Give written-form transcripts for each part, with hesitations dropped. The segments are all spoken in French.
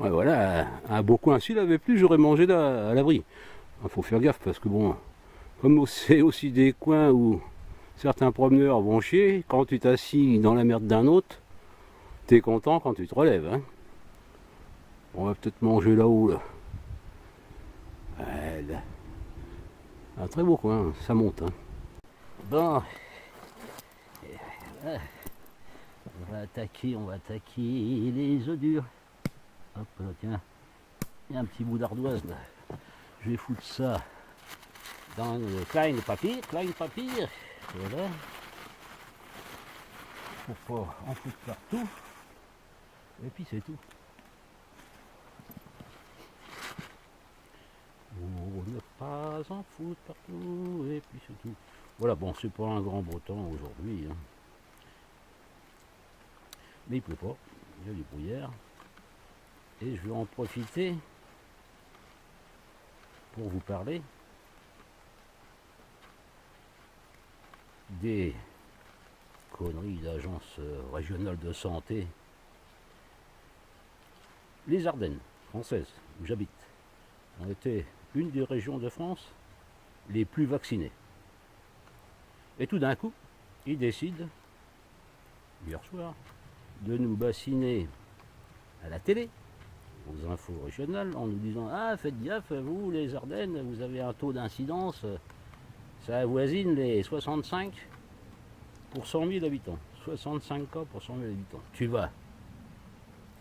Ouais, voilà, un beau coin. S'il avait plus, j'aurais mangé là, à l'abri. Il faut faire gaffe parce que bon, comme c'est aussi des coins où certains promeneurs vont chier, quand tu t'assis dans la merde d'un autre, t'es content quand tu te relèves. Hein. On va peut-être manger là-haut. Là. Ouais, là. Un très beau coin, ça monte. Hein. Bon, on va attaquer les œufs durs. Hop là, tiens, il y a un petit bout d'ardoise là. Je vais foutre ça dans le klein papier, voilà. Pour pas en foutre partout. Et puis c'est tout. Oh, ne pas en foutre partout, et puis c'est tout. Voilà, bon, c'est pas un grand beau temps aujourd'hui. Hein. Mais il pleut pas, il y a du brouillard. Et je vais en profiter pour vous parler des conneries d'agence régionale de santé. Les Ardennes françaises, où j'habite, ont été une des régions de France les plus vaccinées. Et tout d'un coup, ils décident, hier soir, de nous bassiner à la télé, aux infos régionales, en nous disant « Ah, faites gaffe, vous, les Ardennes, vous avez un taux d'incidence, ça avoisine les 65 pour 100 000 habitants. 65 cas pour 100 000 habitants. » Tu vas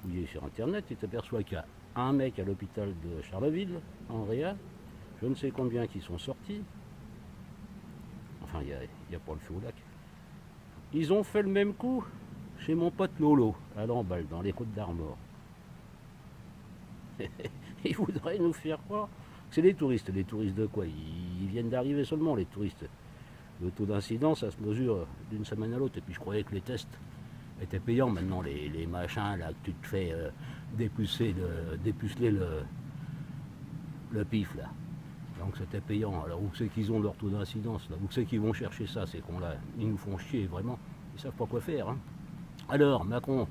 fouiller sur Internet, tu t'aperçois qu'il y a un mec à l'hôpital de Charleville, en Réa, je ne sais combien qui sont sortis. Enfin, il n'y a pas le feu au lac. Ils ont fait le même coup chez mon pote Lolo, à Lamballe, dans les Côtes d'Armor. Ils voudraient nous faire croire. C'est les touristes. Les touristes de quoi? Ils viennent d'arriver seulement, les touristes. Le taux d'incidence, ça se mesure d'une semaine à l'autre. Et puis je croyais que les tests étaient payants. Maintenant, les machins, là, que tu te fais dépuceler le pif, là. Donc c'était payant. Alors où c'est qu'ils ont leur taux d'incidence, là? Où c'est qu'ils vont chercher ça, ces cons-là? Ils nous font chier, vraiment. Ils savent pas quoi faire. Hein. Alors, Macron,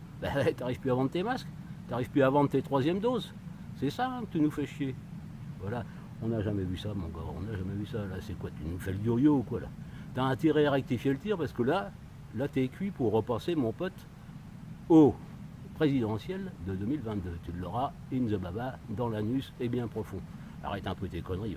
t'arrives plus à vendre tes masques? T'arrives plus à vendre tes troisième doses? C'est ça hein, que tu nous fais chier. Voilà, on n'a jamais vu ça, mon gars, on n'a jamais vu ça. Là, c'est quoi? Tu nous fais le yo-yo ou quoi, là? T'as intérêt à rectifier le tir parce que là t'es cuit pour repasser, mon pote, au présidentiel de 2022. Tu l'auras in the baba, dans l'anus et bien profond. Arrête un peu tes conneries.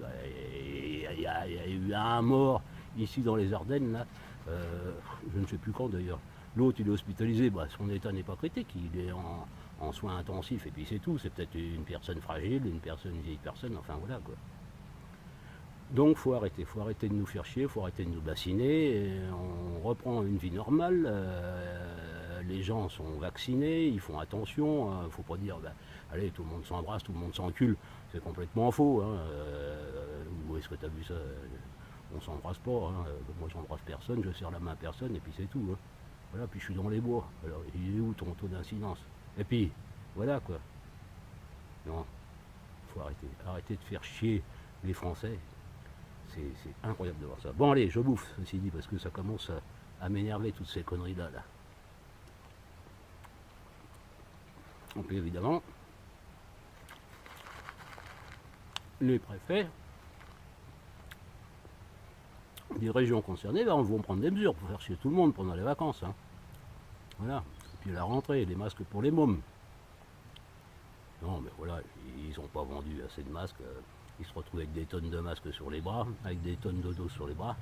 Il y a eu un mort ici dans les Ardennes, là. Je ne sais plus quand d'ailleurs. L'autre, il est hospitalisé, son état n'est pas critique, il est en soins intensifs, et puis c'est tout. C'est peut-être une personne fragile, une vieille personne, enfin voilà quoi. Donc faut arrêter de nous faire chier, faut arrêter de nous bassiner, on reprend une vie normale, les gens sont vaccinés, ils font attention, faut pas dire allez tout le monde s'embrasse, tout le monde s'encule, c'est complètement faux. Hein, où est-ce que tu as vu ça? On s'embrasse pas, hein, moi j'embrasse personne, je serre la main à personne et puis c'est tout. Hein. Voilà, puis je suis dans les bois, alors il est où ton taux d'incidence? Et puis, voilà quoi. Non, faut arrêter de faire chier les Français. C'est incroyable de voir ça. Bon allez, je bouffe, ceci dit, parce que ça commence à m'énerver toutes ces conneries-là. Là. Donc évidemment, les préfets des régions concernées vont prendre des mesures pour faire chier tout le monde pendant les vacances. Hein. Voilà. Et puis la rentrée, les masques pour les mômes. Non mais voilà, ils n'ont pas vendu assez de masques. Ils se retrouvent avec des tonnes de masques sur les bras, avec des tonnes de dos sur les bras.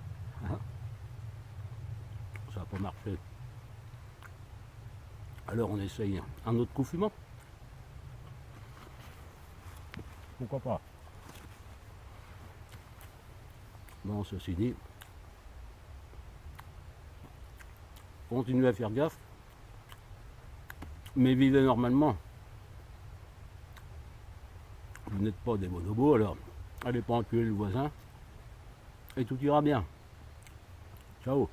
Ça n'a pas marché. Alors on essaye un autre confinement. Pourquoi pas? Bon, ceci dit, continuez à faire gaffe, mais vivez normalement. Vous n'êtes pas des bonobos, alors allez pas enculer le voisin, et tout ira bien. Ciao.